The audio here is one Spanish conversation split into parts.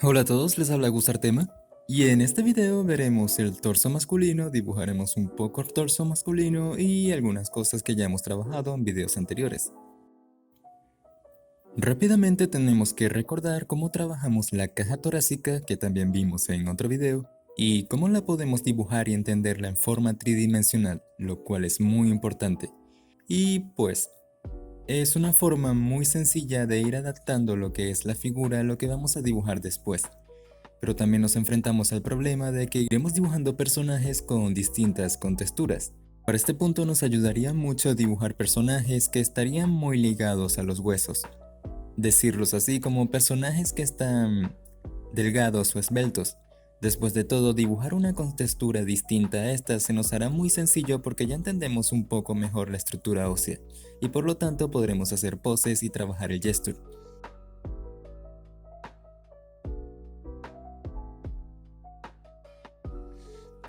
Hola a todos, les habla Gus Artema y en este video veremos el torso masculino, dibujaremos un poco el torso masculino y algunas cosas que ya hemos trabajado en videos anteriores. Rápidamente tenemos que recordar cómo trabajamos la caja torácica que también vimos en otro video y cómo la podemos dibujar y entenderla en forma tridimensional, lo cual es muy importante. Y pues, es una forma muy sencilla de ir adaptando lo que es la figura a lo que vamos a dibujar después. Pero también nos enfrentamos al problema de que iremos dibujando personajes con distintas contexturas. Para este punto nos ayudaría mucho dibujar personajes que estarían muy ligados a los huesos. Decirlos así como personajes que están delgados o esbeltos. Después de todo, dibujar una contextura distinta a esta se nos hará muy sencillo porque ya entendemos un poco mejor la estructura ósea, y por lo tanto podremos hacer poses y trabajar el gesture.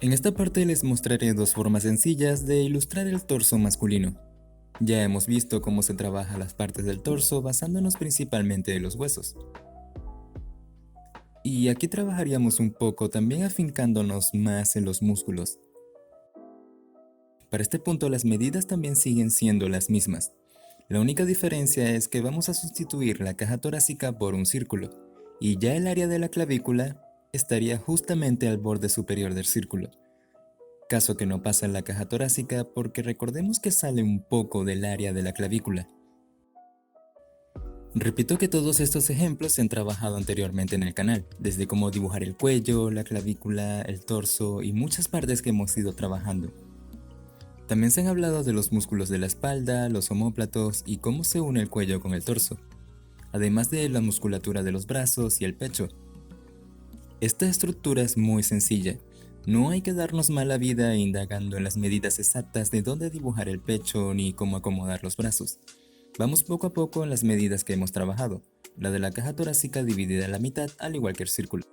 En esta parte les mostraré dos formas sencillas de ilustrar el torso masculino. Ya hemos visto cómo se trabaja las partes del torso basándonos principalmente en los huesos. Y aquí trabajaríamos un poco también afincándonos más en los músculos. Para este punto las medidas también siguen siendo las mismas. La única diferencia es que vamos a sustituir la caja torácica por un círculo, y ya el área de la clavícula estaría justamente al borde superior del círculo. Caso que no pasa en la caja torácica porque recordemos que sale un poco del área de la clavícula. Repito que todos estos ejemplos se han trabajado anteriormente en el canal, desde cómo dibujar el cuello, la clavícula, el torso y muchas partes que hemos ido trabajando. También se han hablado de los músculos de la espalda, los omóplatos y cómo se une el cuello con el torso, además de la musculatura de los brazos y el pecho. Esta estructura es muy sencilla. No hay que darnos mala vida indagando en las medidas exactas de dónde dibujar el pecho ni cómo acomodar los brazos. Vamos poco a poco en las medidas que hemos trabajado, la de la caja torácica dividida a la mitad al igual que el círculo.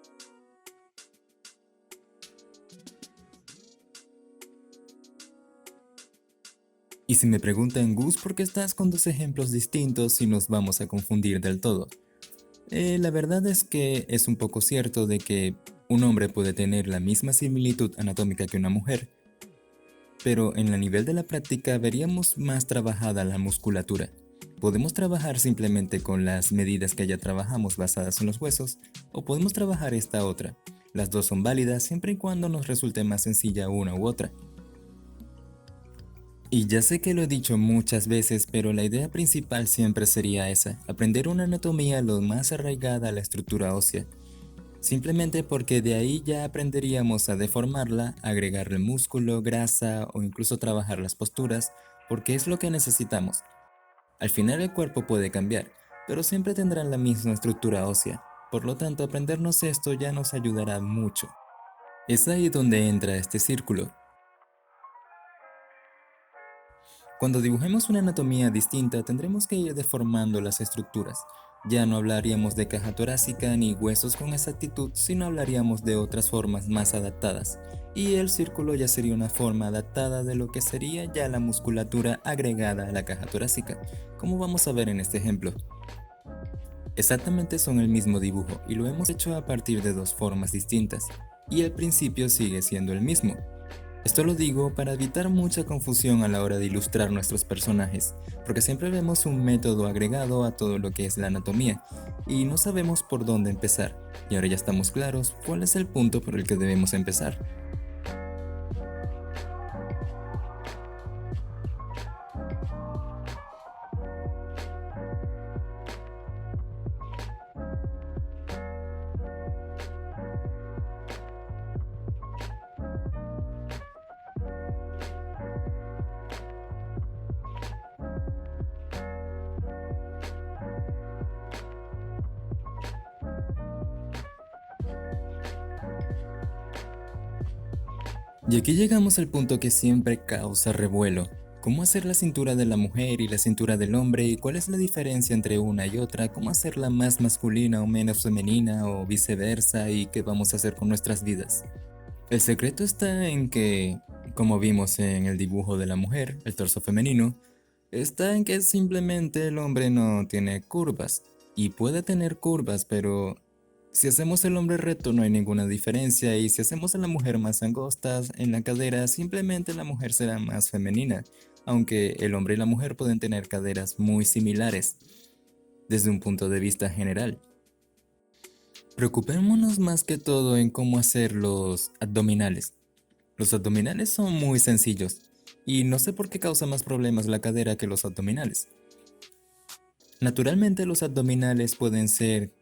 Y si me preguntan, Gus, ¿por qué estás con dos ejemplos distintos y nos vamos a confundir del todo? La verdad es que es un poco cierto de que un hombre puede tener la misma similitud anatómica que una mujer, pero en el nivel de la práctica veríamos más trabajada la musculatura. Podemos trabajar simplemente con las medidas que ya trabajamos basadas en los huesos, o podemos trabajar esta otra. Las dos son válidas siempre y cuando nos resulte más sencilla una u otra. Y ya sé que lo he dicho muchas veces, pero la idea principal siempre sería esa, aprender una anatomía lo más arraigada a la estructura ósea. Simplemente porque de ahí ya aprenderíamos a deformarla, agregarle músculo, grasa o incluso trabajar las posturas, porque es lo que necesitamos. Al final el cuerpo puede cambiar, pero siempre tendrán la misma estructura ósea. Por lo tanto, aprendernos esto ya nos ayudará mucho. Es ahí donde entra este círculo. Cuando dibujemos una anatomía distinta, tendremos que ir deformando las estructuras. Ya no hablaríamos de caja torácica ni huesos con exactitud, sino hablaríamos de otras formas más adaptadas. Y el círculo ya sería una forma adaptada de lo que sería ya la musculatura agregada a la caja torácica, como vamos a ver en este ejemplo. Exactamente son el mismo dibujo y lo hemos hecho a partir de dos formas distintas, y el principio sigue siendo el mismo. Esto lo digo para evitar mucha confusión a la hora de ilustrar nuestros personajes, porque siempre vemos un método agregado a todo lo que es la anatomía, y no sabemos por dónde empezar, y ahora ya estamos claros cuál es el punto por el que debemos empezar. Y aquí llegamos al punto que siempre causa revuelo. ¿Cómo hacer la cintura de la mujer y la cintura del hombre y cuál es la diferencia entre una y otra? ¿Cómo hacerla más masculina o menos femenina o viceversa y qué vamos a hacer con nuestras vidas? El secreto está en que, como vimos en el dibujo de la mujer, el torso femenino, está en que simplemente el hombre no tiene curvas y puede tener curvas, pero Si hacemos el hombre recto no hay ninguna diferencia y si hacemos a la mujer más angostas en la cadera, simplemente la mujer será más femenina, aunque el hombre y la mujer pueden tener caderas muy similares desde un punto de vista general. Preocupémonos más que todo en cómo hacer los abdominales. Los abdominales son muy sencillos y no sé por qué causa más problemas la cadera que los abdominales. Naturalmente los abdominales pueden ser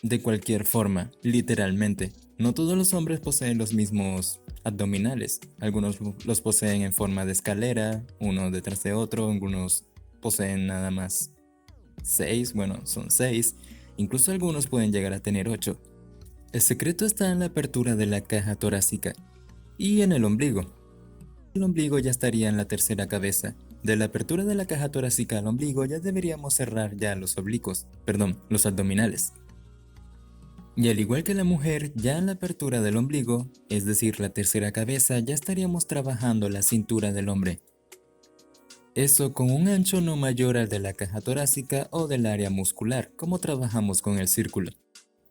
de cualquier forma, literalmente. No todos los hombres poseen los mismos abdominales. Algunos los poseen en forma de escalera, uno detrás de otro, algunos poseen nada más 6, bueno, son 6. Incluso algunos pueden llegar a tener 8. El secreto está en la apertura de la caja torácica y en el ombligo. El ombligo ya estaría en la tercera cabeza. De la apertura de la caja torácica al ombligo ya deberíamos cerrar ya los oblicuos, perdón, los abdominales. Y al igual que la mujer, ya en la apertura del ombligo, es decir, la tercera cabeza, ya estaríamos trabajando la cintura del hombre. Eso con un ancho no mayor al de la caja torácica o del área muscular, como trabajamos con el círculo.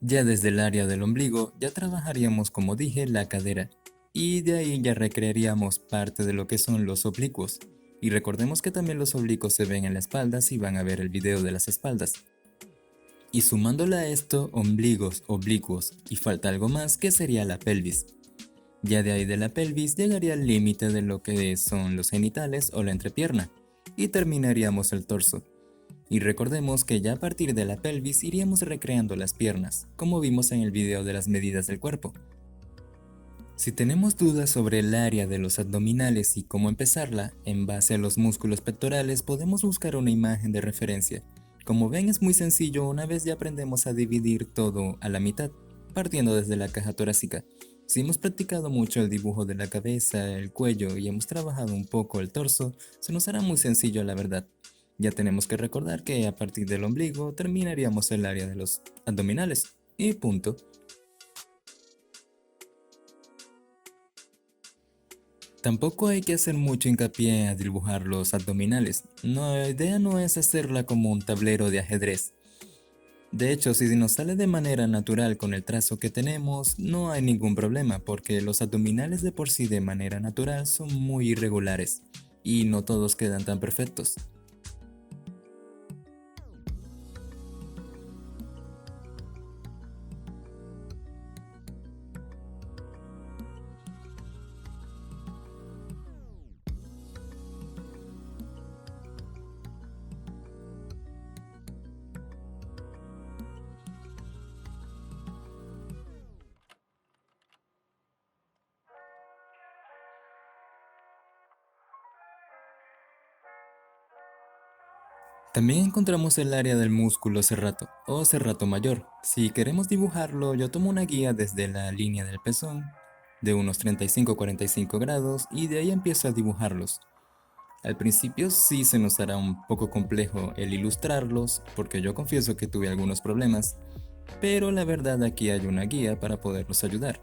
Ya desde el área del ombligo ya trabajaríamos, como dije, la cadera, y de ahí ya recrearíamos parte de lo que son los oblicuos. Y recordemos que también los oblicuos se ven en la espalda si van a ver el video de las espaldas. Y sumándole a esto ombligos, oblicuos, y falta algo más que sería la pelvis. Ya de ahí de la pelvis llegaría al límite de lo que son los genitales o la entrepierna, y terminaríamos el torso. Y recordemos que ya a partir de la pelvis iríamos recreando las piernas, como vimos en el video de las medidas del cuerpo. Si tenemos dudas sobre el área de los abdominales y cómo empezarla, en base a los músculos pectorales podemos buscar una imagen de referencia. Como ven es muy sencillo una vez ya aprendemos a dividir todo a la mitad, partiendo desde la caja torácica. Si hemos practicado mucho el dibujo de la cabeza, el cuello y hemos trabajado un poco el torso, se nos hará muy sencillo la verdad. Ya tenemos que recordar que a partir del ombligo terminaríamos el área de los abdominales. Y punto. Tampoco hay que hacer mucho hincapié a dibujar los abdominales. No, la idea no es hacerla como un tablero de ajedrez. De hecho, si nos sale de manera natural con el trazo que tenemos, no hay ningún problema porque los abdominales de por sí de manera natural son muy irregulares y no todos quedan tan perfectos. También encontramos el área del músculo serrato o serrato mayor. Si queremos dibujarlo, yo tomo una guía desde la línea del pezón de unos 35-45 grados y de ahí empiezo a dibujarlos. Al principio sí se nos hará un poco complejo el ilustrarlos porque yo confieso que tuve algunos problemas, pero la verdad aquí hay una guía para podernos ayudar.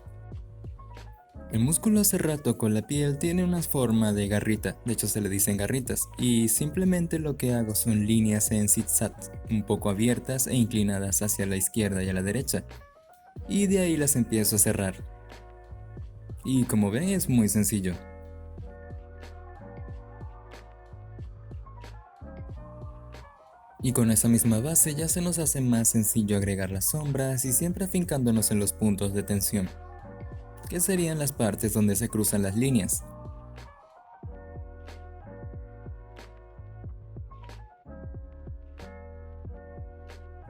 El músculo serrato con la piel tiene una forma de garrita, de hecho se le dicen garritas, y simplemente lo que hago son líneas en zigzag, un poco abiertas e inclinadas hacia la izquierda y a la derecha, y de ahí las empiezo a cerrar. Y como ven es muy sencillo. Y con esa misma base ya se nos hace más sencillo agregar las sombras y siempre afincándonos en los puntos de tensión, que serían las partes donde se cruzan las líneas.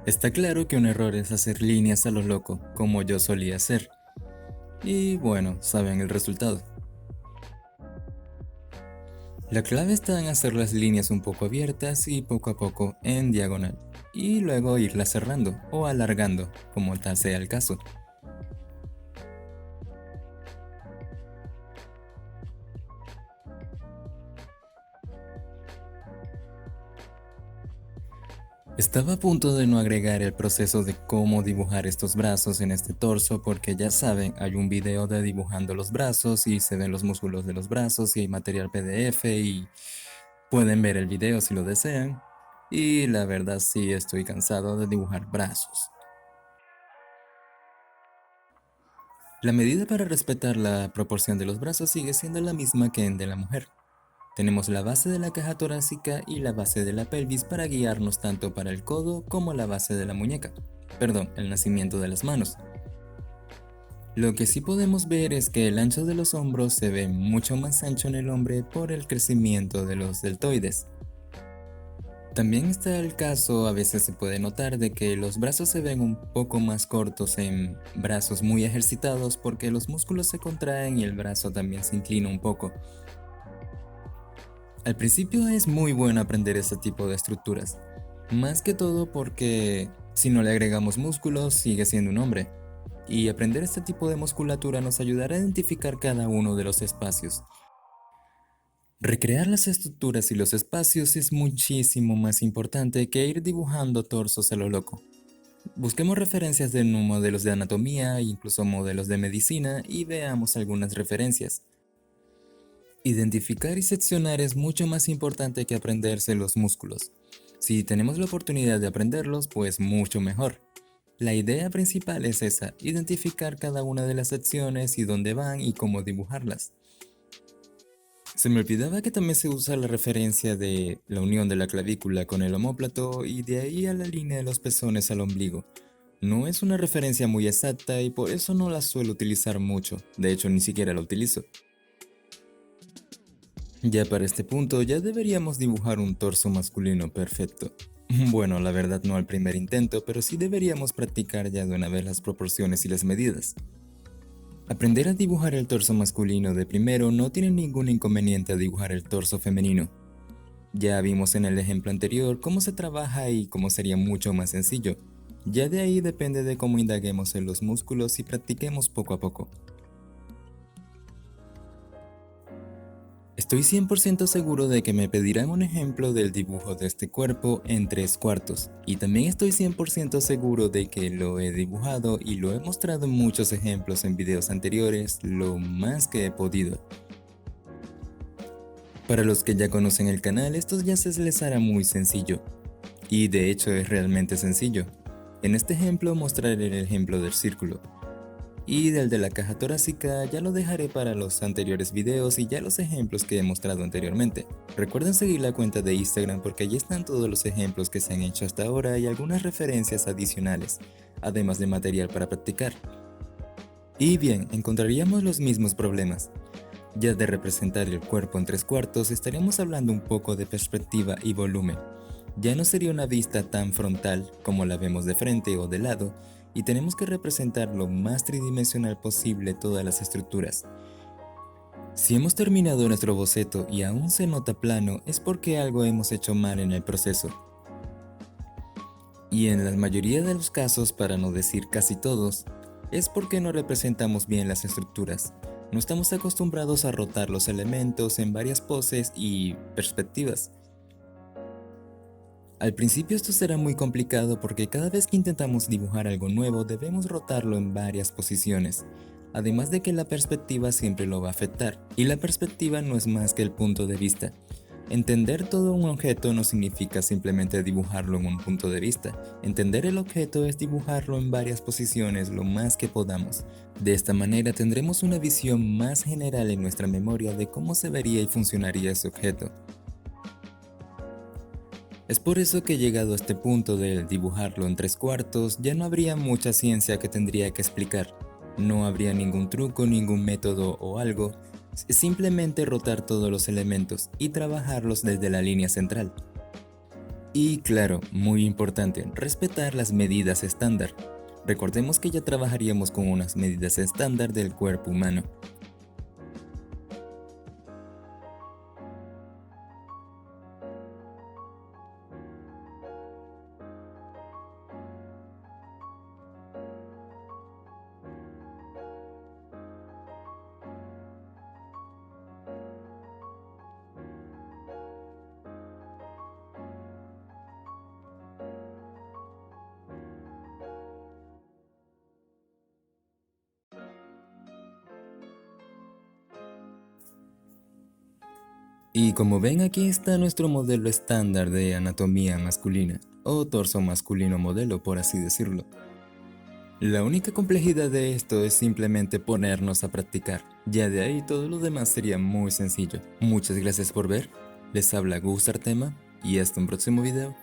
Está claro que un error es hacer líneas a lo loco, como yo solía hacer. Y bueno, saben el resultado. La clave está en hacer las líneas un poco abiertas y poco a poco en diagonal, y luego irlas cerrando o alargando, como tal sea el caso. Estaba a punto de no agregar el proceso de cómo dibujar estos brazos en este torso porque ya saben, hay un video de dibujando los brazos y se ven los músculos de los brazos y hay material PDF y pueden ver el video si lo desean. Y la verdad sí estoy cansado de dibujar brazos. La medida para respetar la proporción de los brazos sigue siendo la misma que en de la mujer. Tenemos la base de la caja torácica y la base de la pelvis para guiarnos tanto para el codo como la base de la muñeca. Perdón, el nacimiento de las manos. Lo que sí podemos ver es que el ancho de los hombros se ve mucho más ancho en el hombre por el crecimiento de los deltoides. También está el caso, a veces se puede notar, de que los brazos se ven un poco más cortos en brazos muy ejercitados porque los músculos se contraen y el brazo también se inclina un poco. Al principio es muy bueno aprender este tipo de estructuras, más que todo porque si no le agregamos músculos sigue siendo un hombre, y aprender este tipo de musculatura nos ayudará a identificar cada uno de los espacios. Recrear las estructuras y los espacios es muchísimo más importante que ir dibujando torsos a lo loco. Busquemos referencias de modelos de anatomía e incluso modelos de medicina y veamos algunas referencias. Identificar y seccionar es mucho más importante que aprenderse los músculos. Si tenemos la oportunidad de aprenderlos, pues mucho mejor. La idea principal es esa, identificar cada una de las secciones y dónde van y cómo dibujarlas. Se me olvidaba que también se usa la referencia de la unión de la clavícula con el omóplato y de ahí a la línea de los pezones al ombligo. No es una referencia muy exacta y por eso no la suelo utilizar mucho, de hecho ni siquiera la utilizo. Ya para este punto ya deberíamos dibujar un torso masculino perfecto. Bueno, la verdad no al primer intento, pero sí deberíamos practicar ya de una vez las proporciones y las medidas. Aprender a dibujar el torso masculino de primero no tiene ningún inconveniente a dibujar el torso femenino. Ya vimos en el ejemplo anterior cómo se trabaja y cómo sería mucho más sencillo. Ya de ahí depende de cómo indaguemos en los músculos y practiquemos poco a poco. Estoy 100% seguro de que me pedirán un ejemplo del dibujo de este cuerpo en 3/4 y también estoy 100% seguro de que lo he dibujado y lo he mostrado en muchos ejemplos en videos anteriores lo más que he podido. Para los que ya conocen el canal, esto ya se les hará muy sencillo y de hecho es realmente sencillo. En este ejemplo mostraré el ejemplo del círculo. Y del de la caja torácica ya lo dejaré para los anteriores videos y ya los ejemplos que he mostrado anteriormente. Recuerden seguir la cuenta de Instagram porque allí están todos los ejemplos que se han hecho hasta ahora y algunas referencias adicionales, además de material para practicar. Y bien, encontraríamos los mismos problemas. Ya de representar el cuerpo en 3/4 estaríamos hablando un poco de perspectiva y volumen. Ya no sería una vista tan frontal como la vemos de frente o de lado, y tenemos que representar lo más tridimensional posible todas las estructuras. Si hemos terminado nuestro boceto y aún se nota plano, es porque algo hemos hecho mal en el proceso. Y en la mayoría de los casos, para no decir casi todos, es porque no representamos bien las estructuras. No estamos acostumbrados a rotar los elementos en varias poses y perspectivas. Al principio esto será muy complicado porque cada vez que intentamos dibujar algo nuevo debemos rotarlo en varias posiciones, además de que la perspectiva siempre lo va a afectar, y la perspectiva no es más que el punto de vista. Entender todo un objeto no significa simplemente dibujarlo en un punto de vista. Entender el objeto es dibujarlo en varias posiciones lo más que podamos. De esta manera tendremos una visión más general en nuestra memoria de cómo se vería y funcionaría ese objeto. Es por eso que llegado a este punto de dibujarlo en 3/4, ya no habría mucha ciencia que tendría que explicar. No habría ningún truco, ningún método o algo, es simplemente rotar todos los elementos y trabajarlos desde la línea central. Y claro, muy importante, respetar las medidas estándar. Recordemos que ya trabajaríamos con unas medidas estándar del cuerpo humano. Y como ven, aquí está nuestro modelo estándar de anatomía masculina, o torso masculino modelo por así decirlo. La única complejidad de esto es simplemente ponernos a practicar. Ya de ahí todo lo demás sería muy sencillo. Muchas gracias por ver. Les habla Gus Artema y hasta un próximo video.